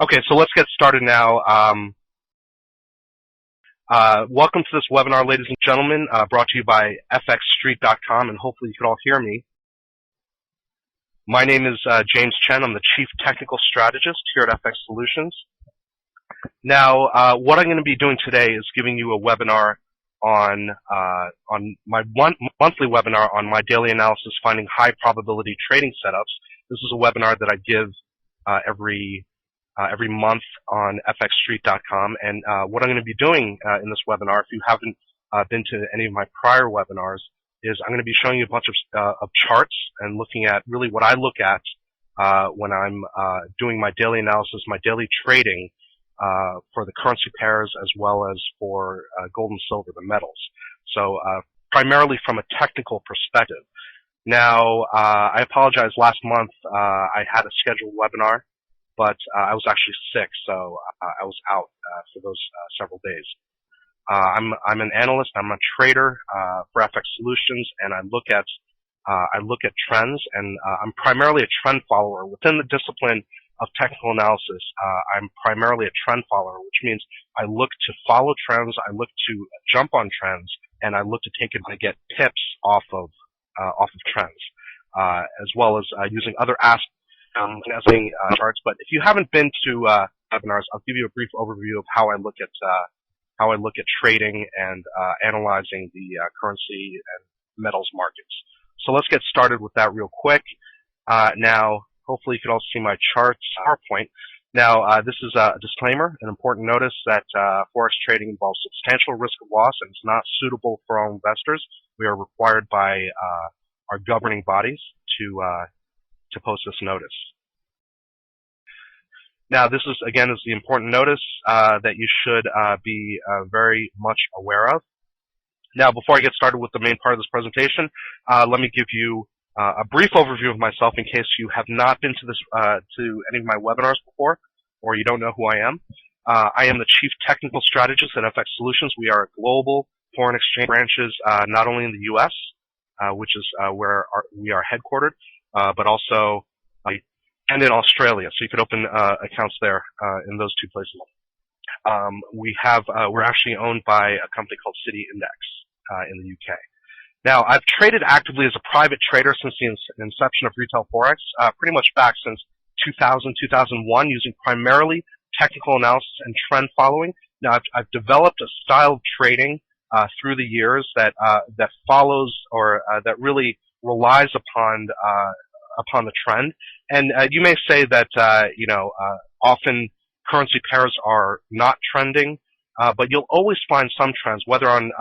Okay, so let's get started now. Welcome to this webinar, ladies and gentlemen, brought to you by fxstreet.com, and hopefully you can all hear me. My name is James Chen. I'm the Chief Technical Strategist here at FX Solutions. Now, what I'm going to be doing today is giving you a webinar on my monthly webinar on my daily analysis finding high probability trading setups. This is a webinar that I give every month on fxstreet.com, and what I'm going to be doing in this webinar, if you haven't been to any of my prior webinars, is I'm going to be showing you a bunch of charts and looking at really what I look at when I'm doing my daily analysis, my daily trading for the currency pairs as well as for gold and silver, the metals. So primarily from a technical perspective. Now, I apologize. Last month I had a scheduled webinar, but I was actually sick, so I was out for those several days. I'm an analyst. I'm a trader for FX Solutions, and I look at trends, and I'm primarily a trend follower within the discipline of technical analysis. I'm primarily a trend follower, which means I look to follow trends, I look to jump on trends, and I look to take and get tips off of trends, as well as using other aspects. Charts, but if you haven't been to webinars, I'll give you a brief overview of how I look at trading and analyzing the currency and metals markets. So let's get started with that real quick. Now, hopefully you can all see my charts, PowerPoint. Now, this is a disclaimer, an important notice that forex trading involves substantial risk of loss and is not suitable for all investors. We are required by our governing bodies to post this notice. Now, this is, again, is the important notice that you should be very much aware of. Now, before I get started with the main part of this presentation, let me give you a brief overview of myself in case you have not been to any of my webinars before, or you don't know who I am. I am the Chief Technical Strategist at FX Solutions. We are a global foreign exchange branches, not only in the U.S., which is where we are headquartered, but also and in Australia. So you could open accounts there in those two places. We're actually owned by a company called City Index in the UK. Now, I've traded actively as a private trader since the inception of retail forex, pretty much back since 2000, 2001, using primarily technical analysis and trend following. Now, I've developed a style of trading through the years that follows or that really relies upon the trend. And you may say that often currency pairs are not trending, but you'll always find some trends, whether on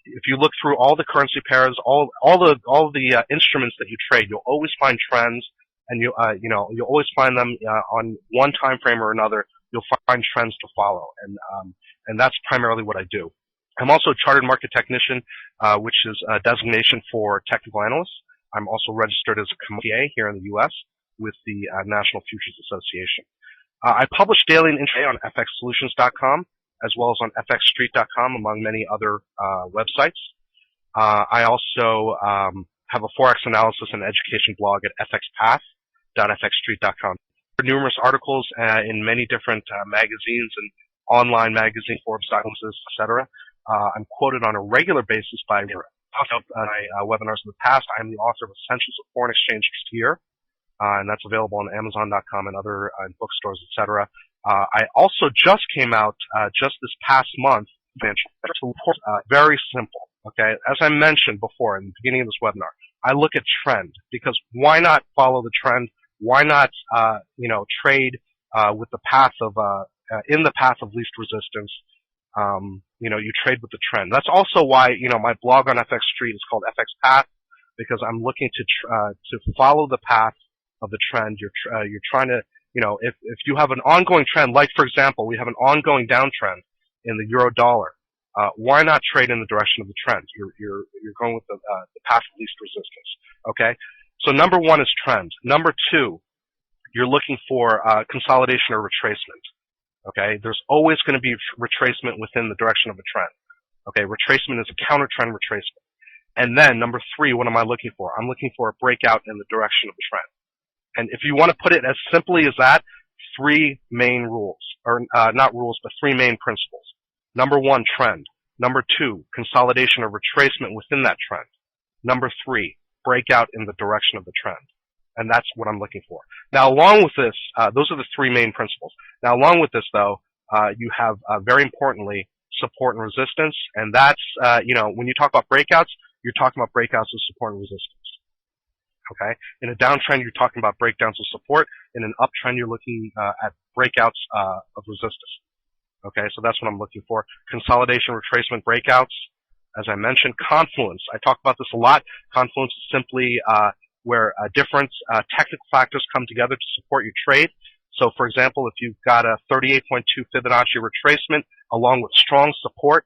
if you look through all the currency pairs, all the instruments that you trade, you'll always find trends, and you'll always find them on one time frame or another. You'll find trends to follow, and that's primarily what I do. I'm also a chartered market technician, which is a designation for technical analysts. I'm also registered as a CPA here in the U.S. with the National Futures Association. I publish daily and intraday on fxsolutions.com as well as on fxstreet.com, among many other websites. I also have a forex analysis and education blog at fxpath.fxstreet.com. There are numerous articles in many different magazines and online magazine forums, etc. I'm quoted on a regular basis by my webinars in the past. I am the author of Essentials of Foreign Exchange Here, and that's available on Amazon.com and other bookstores, etc. I also just came out just this past month. Very simple. Okay, as I mentioned before in the beginning of this webinar, I look at trend because why not follow the trend? Why not trade with the path of in the path of least resistance? You trade with the trend. That's also why, my blog on FX Street is called FX Path, because I'm looking to follow the path of the trend. You're trying to, if you have an ongoing trend, like for example, we have an ongoing downtrend in the euro dollar, why not trade in the direction of the trend? You're going with the path of least resistance. Okay? So number one is trend. Number two, you're looking for consolidation or retracement. Okay, there's always going to be retracement within the direction of a trend. Okay, retracement is a counter-trend retracement. And then number three, what am I looking for? I'm looking for a breakout in the direction of the trend. And if you want to put it as simply as that, three main rules, or not rules, but three main principles. Number one, trend. Number two, consolidation or retracement within that trend. Number three, breakout in the direction of the trend. And that's what I'm looking for. Now, along with this, those are the three main principles. Now, along with this, though, you have, very importantly, support and resistance. And that's, when you talk about breakouts, you're talking about breakouts of support and resistance. Okay? In a downtrend, you're talking about breakdowns of support. In an uptrend, you're looking at breakouts of resistance. Okay? So that's what I'm looking for. Consolidation, retracement, breakouts. As I mentioned, confluence. I talk about this a lot. Confluence is simply where different technical factors come together to support your trade. So, for example, if you've got a 38.2 Fibonacci retracement along with strong support,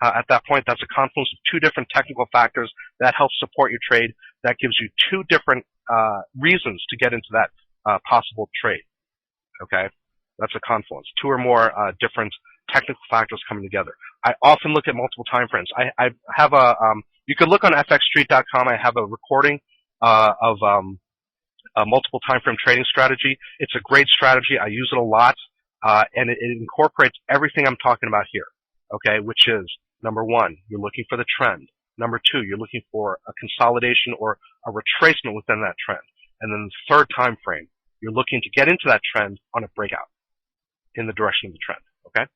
at that point, that's a confluence of two different technical factors that help support your trade. That gives you two different reasons to get into that possible trade. Okay? That's a confluence. Two or more different technical factors coming together. I often look at multiple time frames. I have you can look on fxstreet.com. I have a recording of a multiple time frame trading strategy. It's a great strategy. I use it a lot, and it incorporates everything I'm talking about here. Okay, which is number one, you're looking for the trend. Number two, you're looking for a consolidation or a retracement within that trend. And then the third time frame, you're looking to get into that trend on a breakout in the direction of the trend. Okay?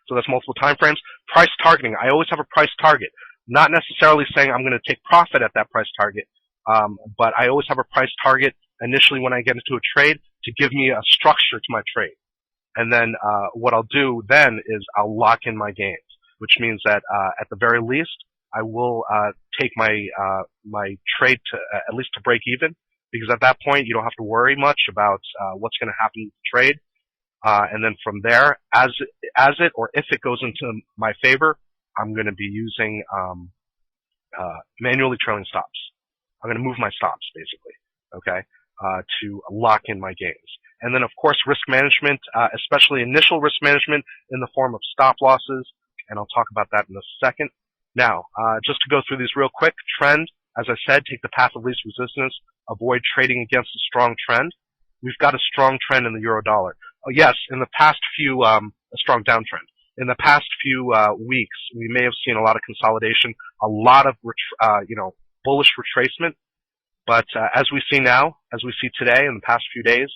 So that's multiple time frames. Price targeting. I always have a price target. Not necessarily saying I'm going to take profit at that price target, but I always have a price target initially when I get into a trade to give me a structure to my trade. And then what I'll do then is I'll lock in my gains, which means that at the very least, I will take my my trade to at least to break even, because at that point you don't have to worry much about what's going to happen with the trade. And then from there, as it or if it goes into my favor, I'm going to be using manually trailing stops. I'm going to move my stops basically, okay, to lock in my gains. And then, of course, risk management, especially initial risk management in the form of stop losses, and I'll talk about that in a second. Now, just to go through these real quick, trend, as I said, take the path of least resistance, avoid trading against a strong trend. We've got a strong trend in the euro dollar. Oh, yes, in the past few, a strong downtrend. In the past few weeks, we may have seen a lot of consolidation, a lot of, bullish retracement. But as we see now, as we see today in the past few days,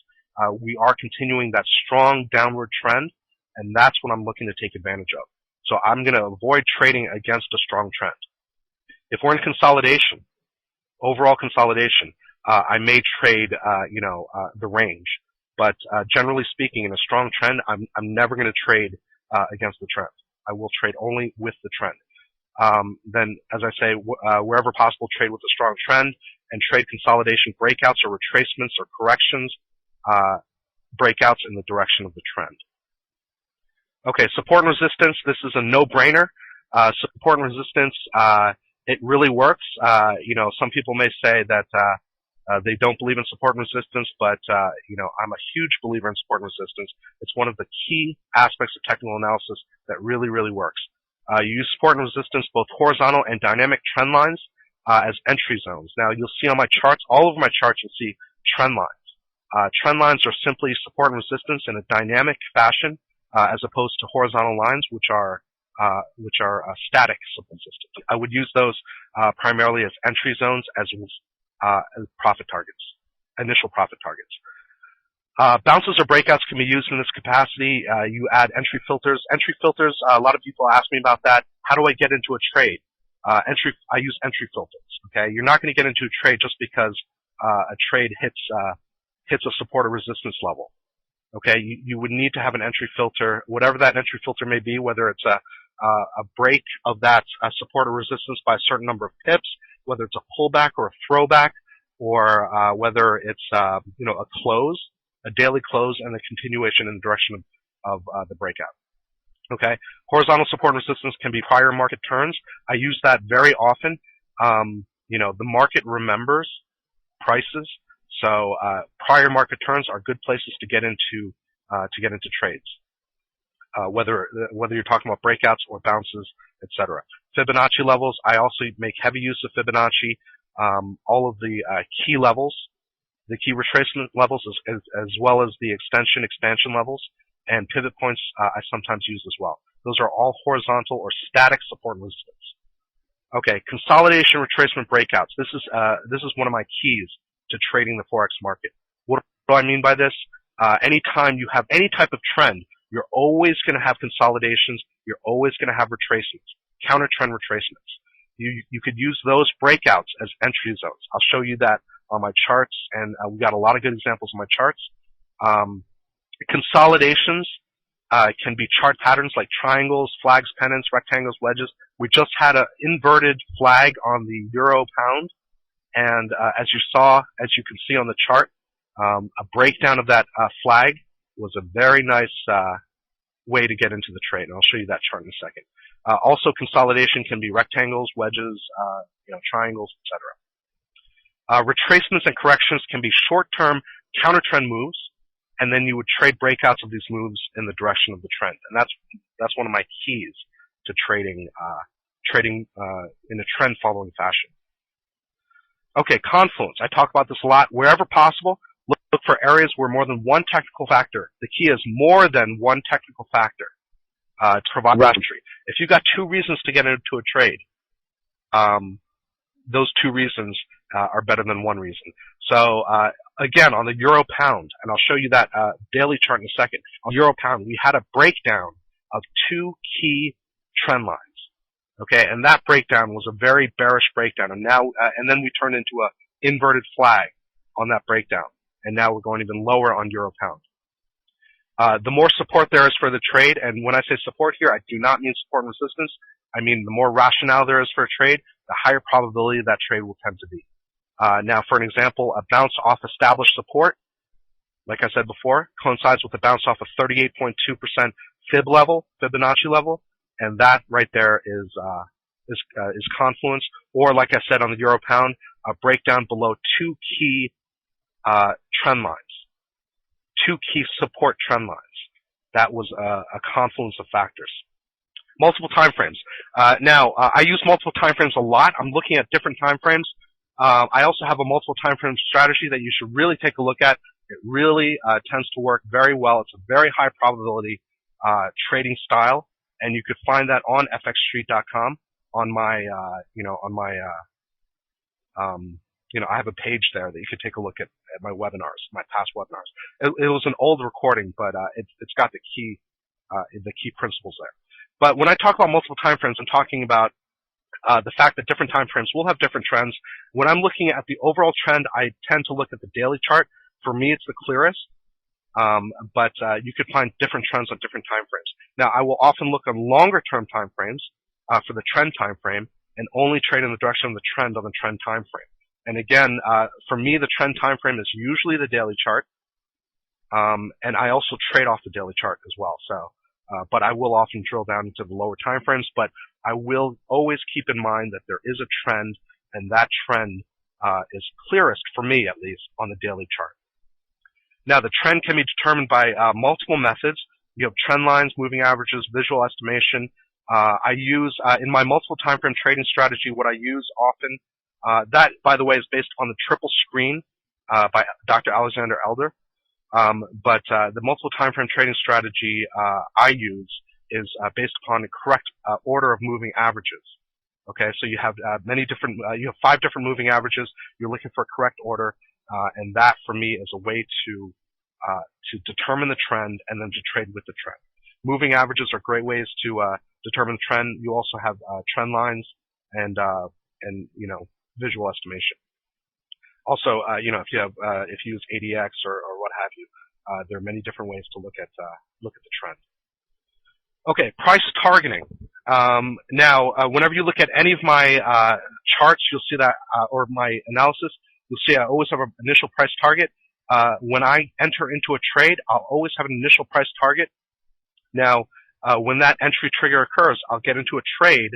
we are continuing that strong downward trend, and that's what I'm looking to take advantage of. So I'm going to avoid trading against a strong trend. If we're in consolidation, overall consolidation, I may trade, the range. But generally speaking, in a strong trend, I'm never going to trade against the trend. I will trade only with the trend. Then, as I say, wherever possible, trade with a strong trend, and trade consolidation breakouts or retracements or corrections, breakouts in the direction of the trend. Okay, support and resistance. This is a no-brainer. Support and resistance, it really works. Some people may say that they don't believe in support and resistance, but I'm a huge believer in support and resistance. It's one of the key aspects of technical analysis that really, really works. You use support and resistance, both horizontal and dynamic trend lines, as entry zones. Now, you'll see on my charts, all over my charts, you'll see trend lines. Trend lines are simply support and resistance in a dynamic fashion, as opposed to horizontal lines, which are static support and resistance. I would use those primarily as entry zones, as profit targets, initial profit targets. Bounces or breakouts can be used in this capacity. You add entry filters. Entry filters, a lot of people ask me about that. How do I get into a trade? I use entry filters. Okay, you're not going to get into a trade just because a trade hits a support or resistance level. Okay, you would need to have an entry filter, whatever that entry filter may be, whether it's a break of that support or resistance by a certain number of pips, whether it's a pullback or a throwback, or whether it's a close, a daily close, and a continuation in the direction of the breakout. Okay, horizontal support and resistance can be prior market turns. I use that very often. The market remembers prices, so prior market turns are good places to get into trades. Whether you're talking about breakouts or bounces, etc. Fibonacci levels. I also make heavy use of Fibonacci. All of the key levels, the key retracement levels as well as the expansion levels, and pivot points I sometimes use as well. Those are all horizontal or static support and resistance. Okay, consolidation, retracement, breakouts. This is one of my keys to trading the Forex market. What do I mean by this? Anytime you have any type of trend, you're always going to have consolidations, you're always going to have retracements, counter-trend retracements. You could use those breakouts as entry zones. I'll show you that on my charts, and we got a lot of good examples on my charts. Consolidations can be chart patterns like triangles, flags, pennants, rectangles, wedges. We just had an inverted flag on the euro pound, and as you can see on the chart, a breakdown of that flag was a very nice way to get into the trade, and I'll show you that chart in a second. Also, consolidation can be rectangles, wedges, triangles, etc. Retracements and corrections can be short-term counter-trend moves, and then you would trade breakouts of these moves in the direction of the trend, and that's one of my keys to trading in a trend-following fashion. Okay, Confluence. I talk about this a lot. Wherever possible, look for areas where more than one technical factor. The key is more than one technical factor to provide entry. If you've got two reasons to get into a trade, those two reasons are better than one reason. So again, on the euro pound, and I'll show you that daily chart in a second. On euro pound, we had a breakdown of two key trend lines. Okay, and that breakdown was a very bearish breakdown, and then we turned into a inverted flag on that breakdown, and now we're going even lower on euro pound. The more support there is for the trade, and when I say support here, I do not mean support and resistance. I mean the more rationale there is for a trade, the higher probability that trade will tend to be. Now, for an example, a bounce off established support, like I said before, coincides with a bounce off of 38.2% Fibonacci level, and that right there is Confluence. Or, like I said on the euro pound, a breakdown below two key trend lines, two key support trend lines. That was a confluence of factors. Multiple time frames. Now, I use multiple time frames a lot. I'm looking at different time frames. I also have a multiple time frame strategy that you should really take a look at. It really tends to work very well. It's a very high probability trading style, and you could find that on fxstreet.com on my, I have a page there that you could take a look at my webinars, my past webinars. It was an old recording, but it's got the key principles there. But when I talk about multiple time frames, I'm talking about the fact that different time frames will have different trends. When I'm looking at the overall trend, I tend to look at the daily chart. For me, it's the clearest, but you could find different trends on different time frames. Now, I will often look on longer-term time frames for the trend time frame and only trade in the direction of the trend on the trend time frame. And again, for me, the trend time frame is usually the daily chart, and I also trade off the daily chart as well. So, but I will often drill down into the lower time frames, but I will always keep in mind that there is a trend, and that trend is clearest, for me at least, on the daily chart. Now, the trend can be determined by multiple methods. You have trend lines, moving averages, visual estimation. I use, in my multiple time frame trading strategy, what I use often, that, by the way, is based on the triple screen by Dr. Alexander Elder. But the multiple time frame trading strategy I use is based upon the correct order of moving averages. Okay, so you have you have 5 different moving averages. You're looking for a correct order, and that for me is a way to determine the trend and then to trade with the trend. Moving averages are great ways to determine the trend. You also have trend lines and visual estimation. Also, if you use ADX or what have you, there are many different ways to look at the trend. Okay, price targeting. Now, whenever you look at any of my charts, you'll see that, or my analysis, you'll see I always have an initial price target. When I enter into a trade, I'll always have an initial price target. Now, when that entry trigger occurs, I'll get into a trade,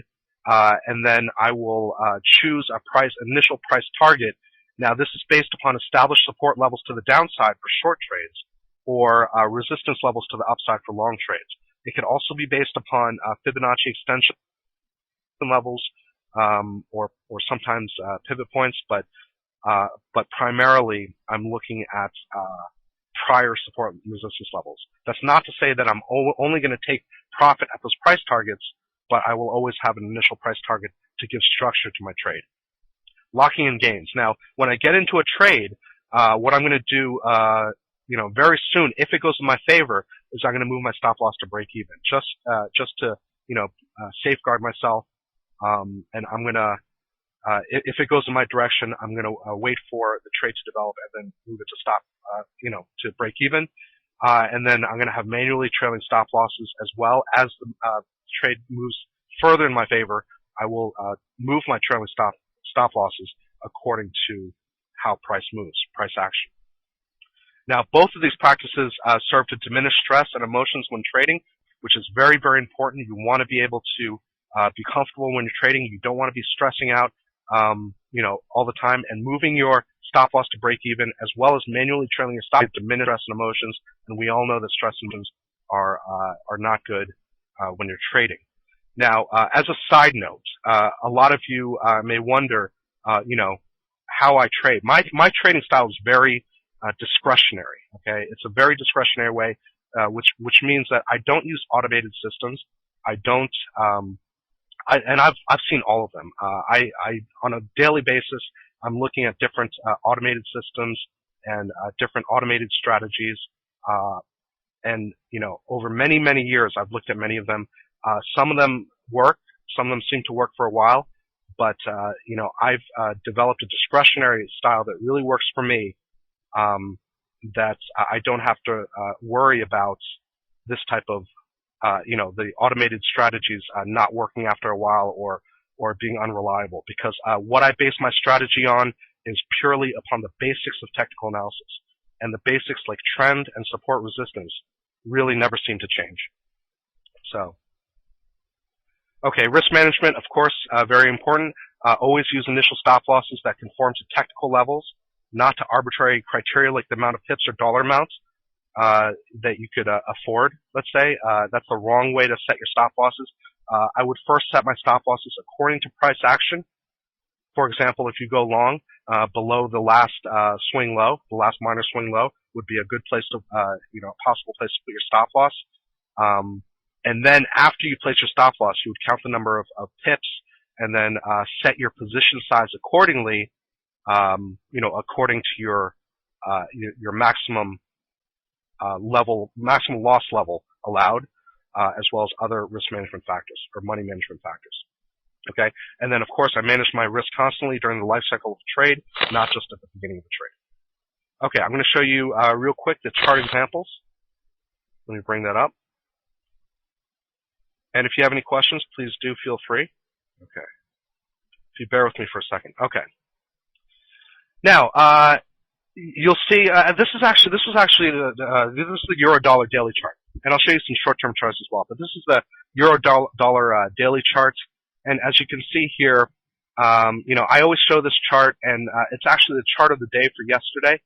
and then I will choose a initial price target. Now, this is based upon established support levels to the downside for short trades, or resistance levels to the upside for long trades. It could also be based upon Fibonacci extension levels, or sometimes pivot points. But but primarily I'm looking at prior support resistance levels. That's not to say that I'm only going to take profit at those price targets, but I will always have an initial price target to give structure to my trade. Locking in gains. Now, when I get into a trade, what I'm going to do, very soon, if it goes in my favor, is I'm going to move my stop loss to break even, just to, safeguard myself. And I'm going to, if it goes in my direction, I'm going to wait for the trade to develop and then move it to stop, to break even. And then I'm going to have manually trailing stop losses as well. As the trade moves further in my favor, I will move my trailing stop losses according to how price moves, price action. Now, both of these practices serve to diminish stress and emotions when trading, which is very, very important. You want to be able to be comfortable when you're trading. You don't want to be stressing out, all the time. And moving your stop loss to break even, as well as manually trailing your stop, diminish stress and emotions. And we all know that stress and emotions are not good when you're trading. Now, as a side note, a lot of you may wonder, how I trade. My trading style is very discretionary. Okay, it's a very discretionary way, which means that I don't use automated systems. I don't, and I've seen all of them. I on a daily basis, I'm looking at different automated systems and different automated strategies. And over many, many years, I've looked at many of them. Some of them work. Some of them seem to work for a while. But I've developed a discretionary style that really works for me. That I don't have to worry about this type of, the automated strategies not working after a while or being unreliable. Because what I base my strategy on is purely upon the basics of technical analysis. And the basics like trend and support resistance really never seem to change. So, okay, risk management, of course, very important. Always use initial stop losses that conform to technical levels, not to arbitrary criteria like the amount of pips or dollar amounts that you could afford, let's say. That's the wrong way to set your stop losses. I would first set my stop losses according to price action. For example, if you go long, below the last swing low, the last minor swing low would be a good place to, a possible place to put your stop loss. And then after you place your stop loss, you would count the number of pips and then set your position size accordingly, according to your maximum maximum loss level allowed, as well as other risk management factors or money management factors. Okay, and then of course I manage my risk constantly during the life cycle of the trade, not just at the beginning of the trade. Okay, I'm going to show you real quick the chart examples. Let me bring that up. And if you have any questions, please do feel free. Okay, if you bear with me for a second. Okay. Now, you'll see this is the euro dollar daily chart, and I'll show you some short-term charts as well. But this is the euro dollar daily chart. And as you can see here, I always show this chart, and it's actually the chart of the day for yesterday.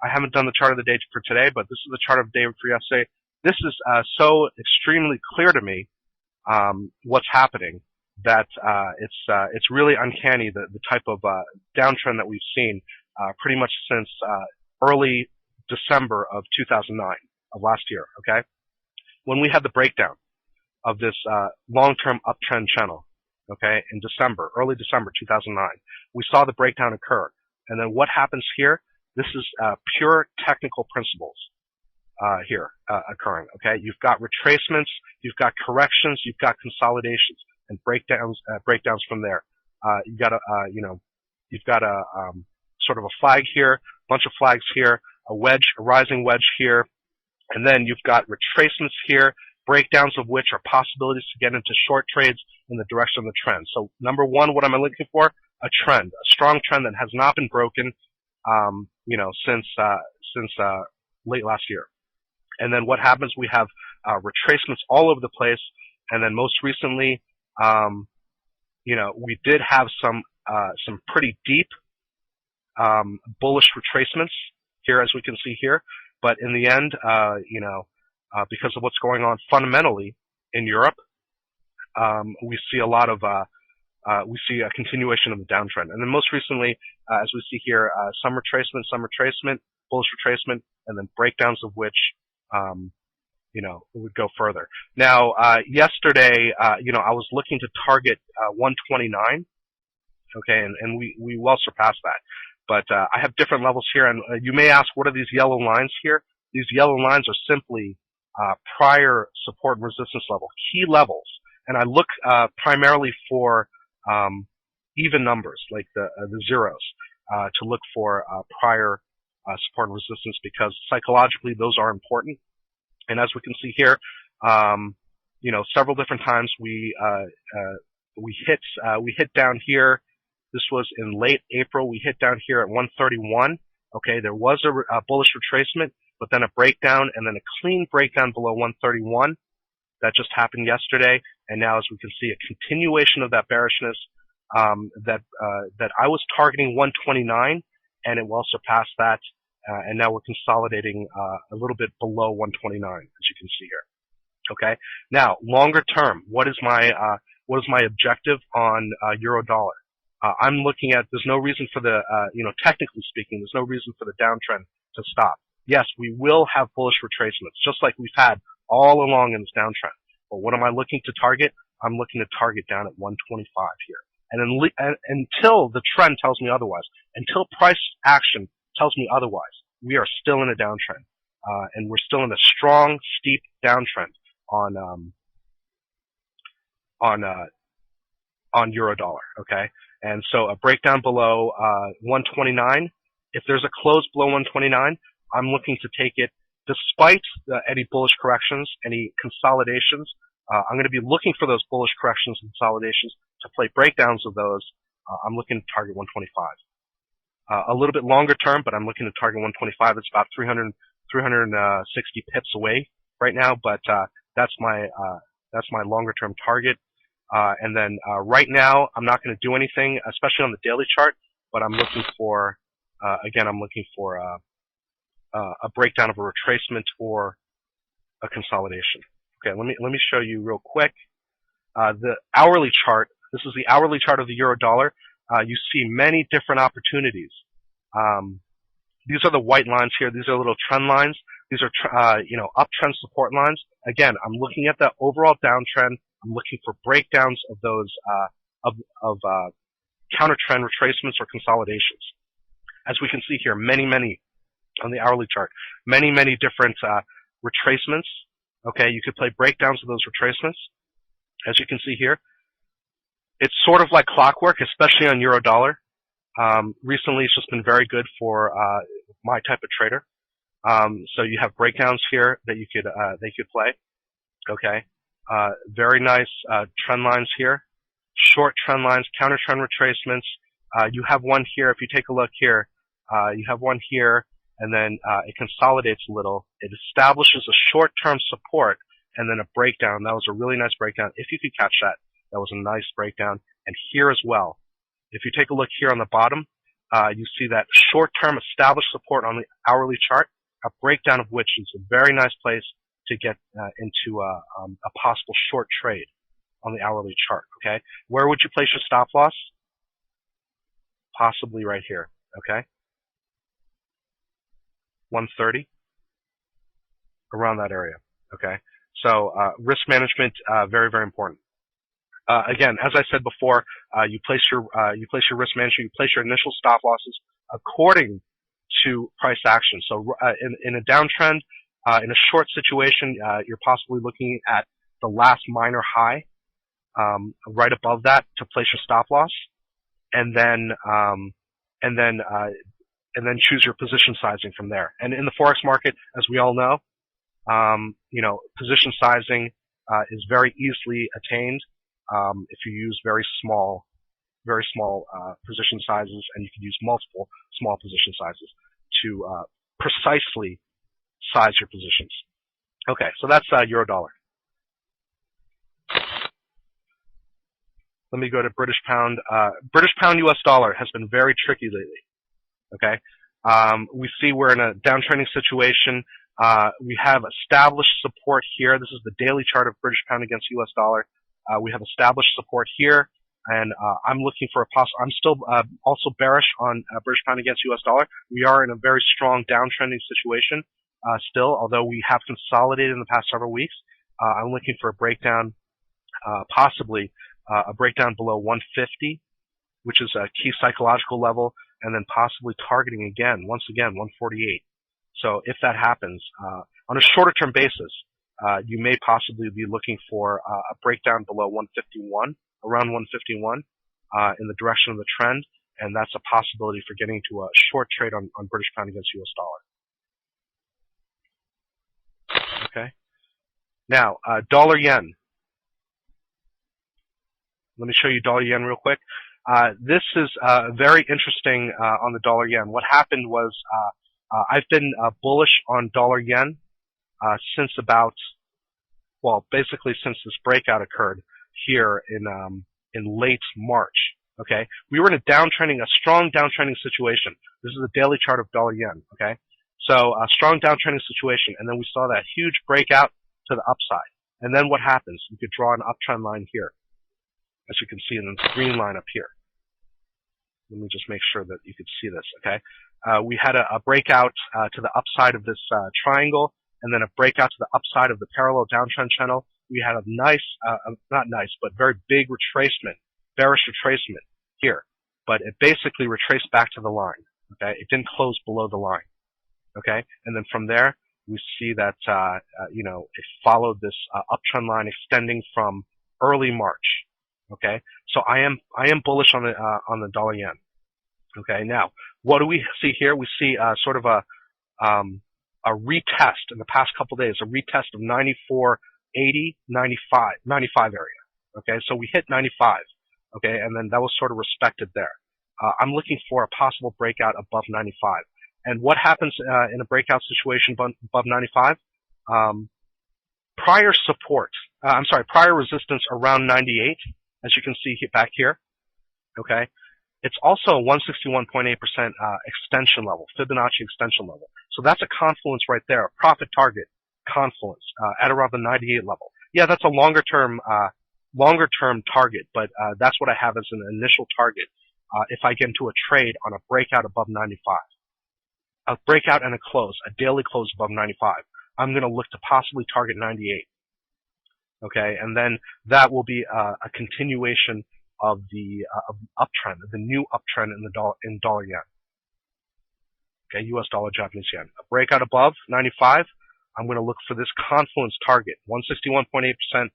I haven't done the chart of the day for today, but this is the chart of the day for yesterday. This is so extremely clear to me what's happening that it's really uncanny the type of downtrend that we've seen pretty much since early December of 2009 of last year. Okay, when we had the breakdown of this long-term uptrend channel. Okay, in early December 2009, we saw the breakdown occur. And then what happens here? This is pure technical principles here occurring. Okay, you've got retracements, you've got corrections, you've got consolidations and breakdowns from there. You've got a sort of a flag here, a bunch of flags here, a rising wedge here, and then you've got retracements here, breakdowns of which are possibilities to get into short trades in the direction of the trend. So number one, what am I looking for? A trend, a strong trend that has not been broken, since late last year. And then what happens? We have retracements all over the place. And then most recently, we did have some pretty deep bullish retracements here, as we can see here. But in the end, because of what's going on fundamentally in Europe, we see a lot of we see a continuation of the downtrend. And then most recently, as we see here, some retracement, bullish retracement, and then breakdowns of which, would go further. Now, yesterday, I was looking to target 129, okay, and we well surpassed that. But I have different levels here, and you may ask, what are these yellow lines here? These yellow lines are simply prior support and resistance level, key levels. And I look primarily for even numbers, like the zeros, to look for prior support and resistance, because psychologically those are important. And as we can see here, several different times we hit down here. This was in late April. We hit down here at 131. Okay, there was a bullish retracement, but then a breakdown, and then a clean breakdown below 131. That just happened yesterday, and now as we can see, a continuation of that bearishness. That I was targeting 129, and it well surpassed that, and now we're consolidating a little bit below 129, as you can see here. Okay, now longer term, what is my objective on euro dollar? I'm looking at, there's no reason for the, technically speaking, there's no reason for the downtrend to stop. Yes, we will have bullish retracements, just like we've had all along in this downtrend. But what am I looking to target? I'm looking to target down at 125 here. And until the trend tells me otherwise, until price action tells me otherwise, we are still in a downtrend. And we're still in a strong, steep downtrend on euro dollar, okay? And so a breakdown below 129. If there's a close below 129, I'm looking to take it despite any bullish corrections, any consolidations. I'm going to be looking for those bullish corrections and consolidations to play breakdowns of those. I'm looking to target 125. A little bit longer term, but I'm looking to target 125. It's about 360 pips away right now, but that's my longer term target. And then right now, I'm not going to do anything, especially on the daily chart, but I'm looking for, a breakdown of a retracement or a consolidation. Okay, let me show you real quick. The hourly chart, this is the hourly chart of the euro dollar. You see many different opportunities. These are the white lines here. These are little trend lines. These are, uptrend support lines. Again, I'm looking at the overall downtrend. I'm looking for breakdowns of those, counter trend retracements or consolidations. As we can see here, many on the hourly chart, many different, retracements. Okay, you could play breakdowns of those retracements. As you can see here, it's sort of like clockwork, especially on euro dollar. Recently, it's just been very good for my type of trader. So you have breakdowns here that you could play. Okay, very nice trend lines here, short trend lines, counter trend retracements. You have one here. If you take a look here, you have one here, and then it consolidates a little. It establishes a short-term support, and then a breakdown. That was a really nice breakdown. If you could catch that, that was a nice breakdown. And here as well, if you take a look here on the bottom, you see that short-term established support on the hourly chart, a breakdown of which is a very nice place to get into a possible short trade on the hourly chart. Okay, where would you place your stop loss? Possibly right here. Okay, 130, around that area. Okay, so risk management, very important. Again, as I said before, you place your risk management, you place your initial stop losses according to price action. So in a downtrend, in a short situation, you're possibly looking at the last minor high, right above that to place your stop loss, and then choose your position sizing from there. And in the forex market, as we all know, position sizing is very easily attained if you use very small position sizes, and you can use multiple small position sizes to precisely size your positions. Okay, so that's euro dollar. Let me go to British pound. British pound US dollar has been very tricky lately. Okay, we see we're in a downtrending situation. We have established support here. This is the daily chart of British pound against US dollar. We have established support here. and I'm looking for I'm still also bearish on British pound against US dollar. We are in a very strong downtrending situation still, although we have consolidated in the past several weeks. I'm looking for a breakdown, possibly a breakdown below 150, which is a key psychological level, and then possibly targeting once again, 148. So if that happens, on a shorter term basis, you may possibly be looking for a breakdown below 151, around 151, in the direction of the trend, and that's a possibility for getting to a short trade on British pound against US dollar. Okay. Now, dollar yen. Let me show you dollar yen real quick. This is very interesting on the dollar yen. What happened was I've been bullish on dollar yen since basically since this breakout occurred here in late March. Okay, we were in a strong downtrending situation. This is a daily chart of dollar yen. Okay, so a strong downtrending situation, and then we saw that huge breakout to the upside. And then what happens? You could draw an uptrend line here, as you can see in the green line up here. Let me just make sure that you could see this. Okay, we had a breakout to the upside of this triangle, and then a breakout to the upside of the parallel downtrend channel. We had a nice, not nice, but very big retracement, bearish retracement here. But it basically retraced back to the line. Okay, it didn't close below the line. Okay, and then from there we see that it followed this uptrend line extending from early March. Okay, so I am bullish on the dollar yen. Okay, now what do we see here? We see sort of a retest in the past couple days, a retest of 94.80, 95 area. Okay, so we hit 95. Okay, and then that was sort of respected there. I'm looking for a possible breakout above 95. And what happens in a breakout situation above 95? Prior resistance around 98, as you can see back here. Okay, it's also a 161.8% extension level, Fibonacci extension level. So that's a confluence right there, a profit target confluence at around the 98 level. Yeah, that's a longer term target, but that's what I have as an initial target if I get into a trade on a breakout above 95. A breakout and a close, a daily close above 95. I'm going to look to possibly target 98. Okay, and then that will be a continuation of the uptrend, the new uptrend in dollar yen. Okay, US dollar, Japanese yen. A breakout above 95. I'm going to look for this confluence target, 161.8%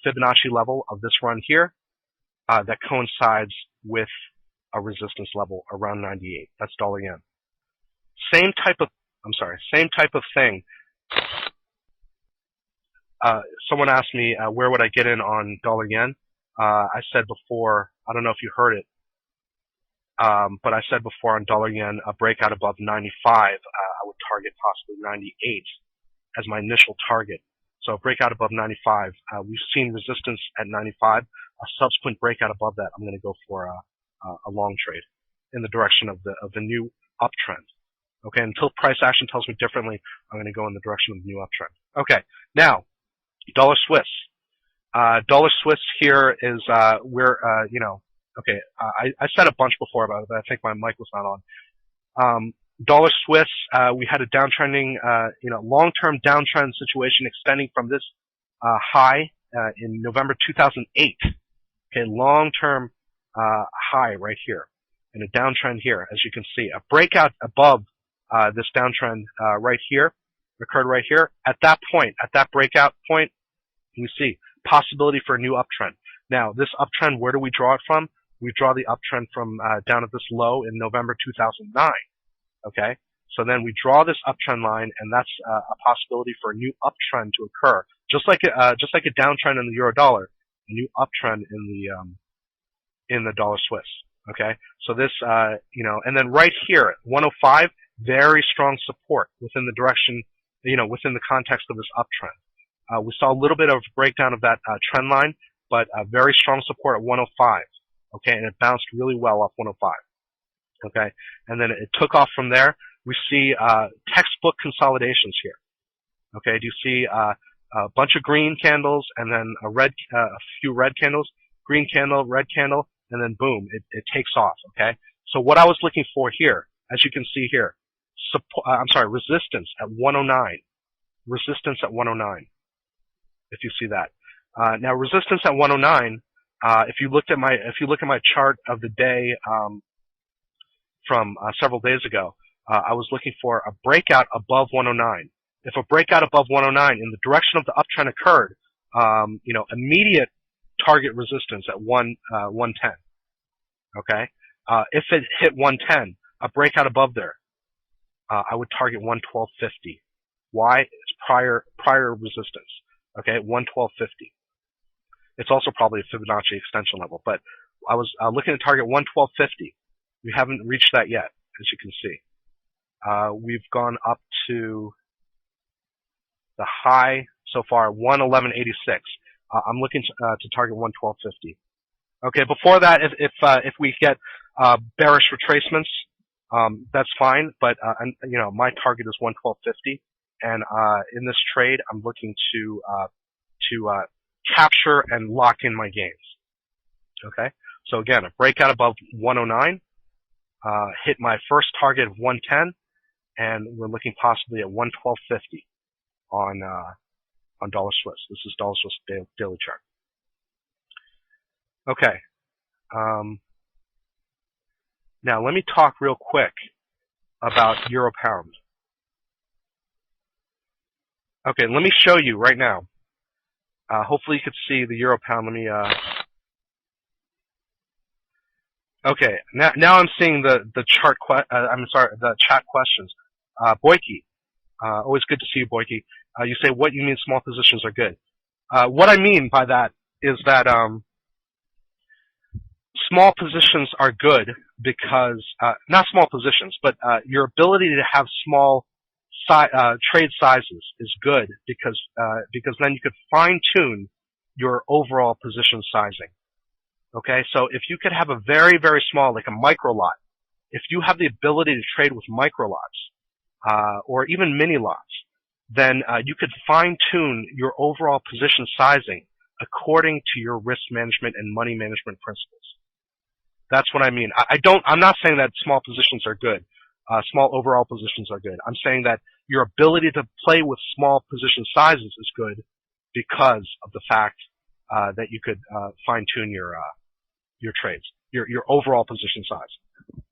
Fibonacci level of this run here, that coincides with a resistance level around 98. That's dollar yen. Same type of thing. Someone asked me where would I get in on dollar yen. I said before, I don't know if you heard it, but I said before on dollar yen, a breakout above 95, I would target possibly 98 as my initial target. So a breakout above 95, we've seen resistance at 95. A subsequent breakout above that, I'm going to go for a long trade in the direction of the new uptrend. Okay, until price action tells me differently, I'm going to go in the direction of the new uptrend. Okay, now dollar Swiss. Dollar Swiss here is okay. I said a bunch before about it, but I think my mic was not on. Dollar Swiss, we had a downtrending, long-term downtrend situation extending from this high in November 2008. Okay, long-term high right here, and a downtrend here, as you can see. A breakout above this downtrend right here occurred right here. At that point, at that breakout point, we see possibility for a new uptrend. Now, this uptrend, where do we draw it from? We draw the uptrend from down at this low in November 2009. Okay, so then we draw this uptrend line, and that's a possibility for a new uptrend to occur, just like a downtrend in the euro dollar, a new uptrend in the dollar Swiss. Okay, so this and then right here, 105, very strong support within the direction, within the context of this uptrend. We saw a little bit of breakdown of that trend line, but very strong support at 105. Okay, and it bounced really well off 105. Okay, and then it took off from there. We see textbook consolidations here. Okay, do you see a bunch of green candles and then a few red candles? green candle, red candle, and then boom, it takes off, okay? So what I was looking for here, as you can see here, resistance at 109. Resistance at 109, if you see that. Now resistance at 109, if you look at my chart of the day from several days ago, I was looking for a breakout above 109. If a breakout above 109 in the direction of the uptrend occurred, immediate target resistance at 110. Okay. If it hit 110, a breakout above there, I would target 112.50. Why? It's prior resistance. Okay, 112.50. It's also probably a Fibonacci extension level, but I was looking to target 112.50. We haven't reached that yet, as you can see. We've gone up to the high so far, 111.86. I'm looking to target 112.50. Okay, before that, if we get bearish retracements, that's fine. But my target is 112.50, and in this trade, I'm looking to capture and lock in my gains. Okay, so again, a breakout above 109, hit my first target of 110, and we're looking possibly at 112.50 on dollar Swiss. This is dollar Swiss daily chart. Okay. Now let me talk real quick about euro pound. Okay, let me show you right now. Hopefully you could see the euro pound. Let me. Okay, now I'm seeing the the chat questions. Boyke, always good to see you, Boyke. You say, what you mean small positions are good? What I mean by that is that small positions are good because, not small positions, but your ability to have small trade sizes is good because then you could fine tune your overall position sizing. Okay, so if you could have a very, very small, like a micro lot, if you have the ability to trade with micro lots, or even mini lots, then you could fine tune your overall position sizing according to your risk management and money management principles. That's what I mean. I'm not saying that small positions are good. Small overall positions are good. I'm saying that your ability to play with small position sizes is good because of the fact that you could fine tune your trades, your overall position size.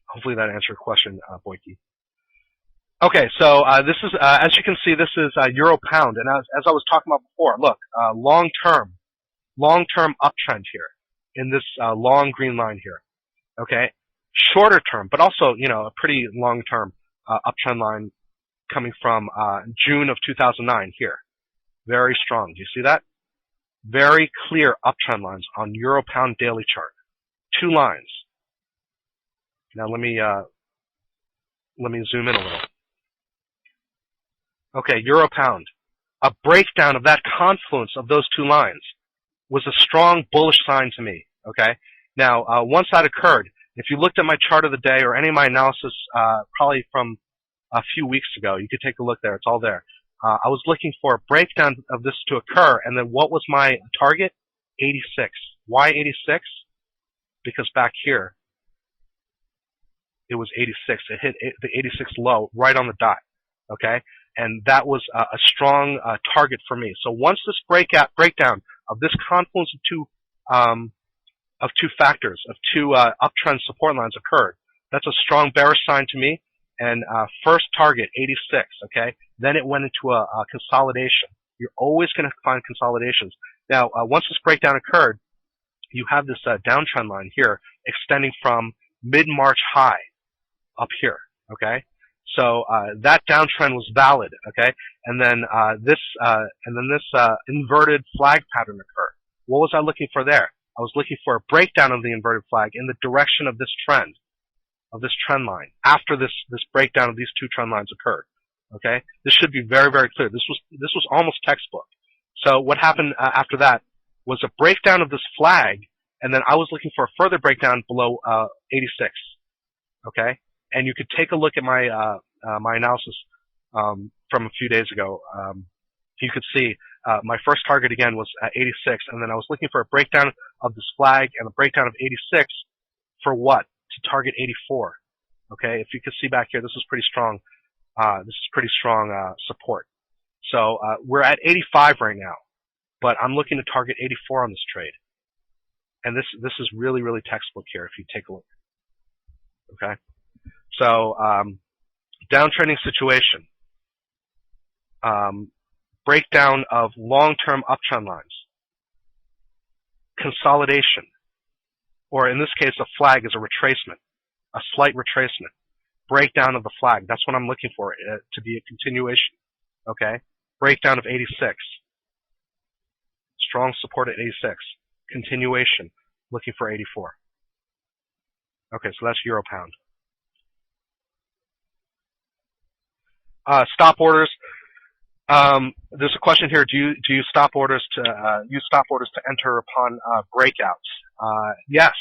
Hopefully that answered your question, Boyke. Okay, so this is, as you can see, this is euro pound, and as I was talking about before, look, long-term uptrend here in this long green line here. Okay, shorter term, but also a pretty long-term uptrend line coming from June of 2009 here. Very strong. Do you see that? Very clear uptrend lines on euro pound daily chart. Two lines. Now let me zoom in a little. Okay, euro pound. A breakdown of that confluence of those two lines was a strong bullish sign to me. Okay. Now once that occurred, if you looked at my chart of the day or any of my analysis, probably from a few weeks ago, you could take a look there. It's all there. I was looking for a breakdown of this to occur, and then what was my target? 86. Why 86? Because back here, it was 86. It hit the 86 low right on the dot. Okay, and that was a strong target for me. So once this breakdown of this confluence of two factors, of two uptrend support lines occurred, that's a strong bearish sign to me. And first target 86. Okay, then it went into a consolidation. You're always going to find consolidations. Now, once this breakdown occurred, you have this downtrend line here extending from mid-March high up here. Okay, so that downtrend was valid. Okay, and then this inverted flag pattern occurred. What was I looking for there? I was looking for a breakdown of the inverted flag in the direction of this trend line after this breakdown of these two trend lines occurred. Okay, this should be very, very clear. This was almost textbook. So what happened after that was a breakdown of this flag, and then I was looking for a further breakdown below 86. Okay, and you could take a look at my my analysis from a few days ago you could see my first target again was 86, and then I was looking for a breakdown of this flag and a breakdown of 86 for what? To target 84. Okay, if you could see back here, this is pretty strong. Support. So we're at 85 right now, but I'm looking to target 84 on this trade. And this is really, really textbook here if you take a look. Okay, so downtrending situation. Breakdown of long-term uptrend lines, consolidation, or in this case, a flag is a retracement, a slight retracement, breakdown of the flag. That's what I'm looking for to be a continuation. Okay, breakdown of 86, strong support at 86, continuation, looking for 84. Okay, so that's euro pound. Stop orders. There's a question here. Do you use stop orders to enter upon breakouts? Yes.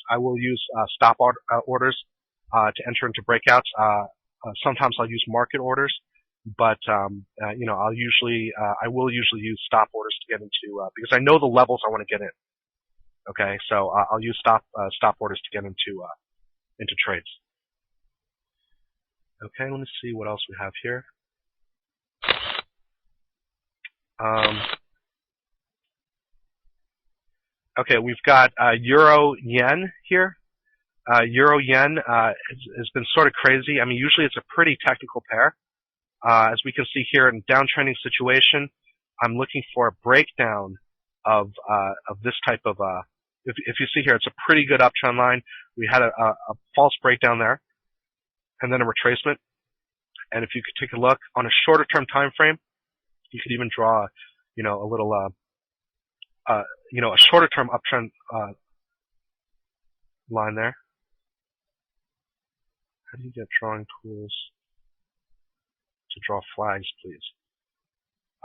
I will use stop orders to enter into breakouts. Sometimes I'll use market orders, but I will usually use stop orders to get into because I know the levels I want to get in. Okay, so I'll use stop orders to get into trades. Okay, let me see what else we have here. Okay, we've got euro yen here. Euro yen has been sort of crazy. I mean, usually it's a pretty technical pair. As we can see here in downtrending situation, I'm looking for a breakdown of this type of. If you see here, it's a pretty good uptrend line. We had a false breakdown there, and then a retracement. And if you could take a look on a shorter term time frame, you could even draw, a little, a shorter term uptrend line there. How do you get drawing tools to draw flags, please?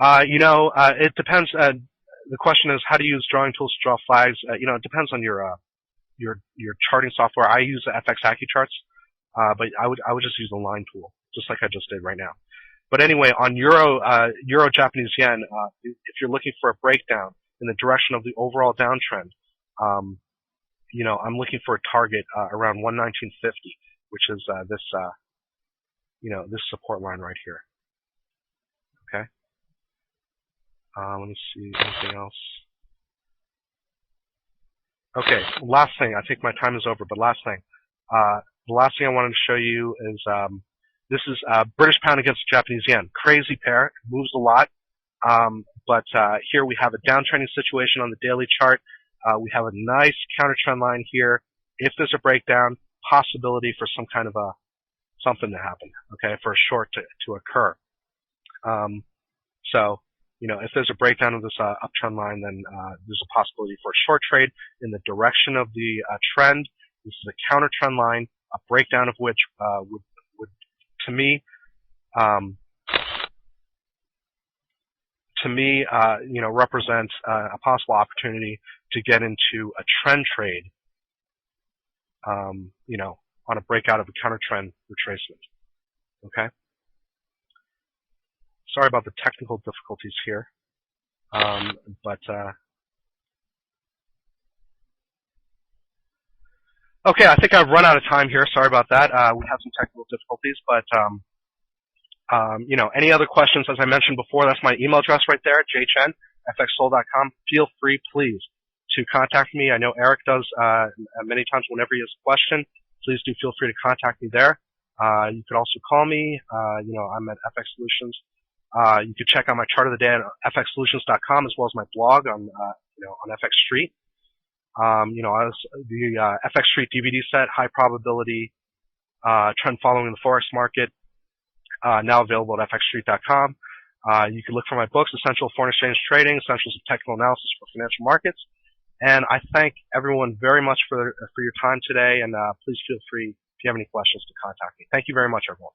It depends. The question is, how do you use drawing tools to draw flags? It depends on your charting software. I use the FX Accu charts, but I would just use a line tool, just like I just did right now. But anyway, on euro Japanese yen, if you're looking for a breakdown in the direction of the overall downtrend, I'm looking for a target around 119.50, which is this support line right here. Okay. Let me see anything else. Okay, last thing. I think my time is over, but last thing. The last thing I wanted to show you is this is British pound against Japanese yen. Crazy pair. It moves a lot. But here we have a downtrending situation on the daily chart. We have a nice counter trend line here. If there's a breakdown, possibility for some kind of something to happen. Okay, for a short to occur. So if there's a breakdown of this uptrend line, then there's a possibility for a short trade in the direction of the trend. This is a counter trend line, a breakdown of which would to me, represents a possible opportunity to get into a trend trade, on a breakout of a counter trend retracement. Okay. Sorry about the technical difficulties here, okay, I think I've run out of time here. Sorry about that. We have some technical difficulties, but any other questions? As I mentioned before, that's my email address right there, jchen@fxsoul.com. Feel free, please, to contact me. I know Eric does many times whenever he has a question. Please do feel free to contact me there. You could also call me. I'm at FX Solutions. You could check out my chart of the day at fxsolutions.com as well as my blog on FX Street. The FX Street DVD set, High Probability Trend Following the Forex Market, now available at fxstreet.com. You can look for my books, Essential Foreign Exchange Trading, Essentials of Technical Analysis for Financial Markets. And I thank everyone very much for your time today, and please feel free, if you have any questions, to contact me. Thank you very much, everyone.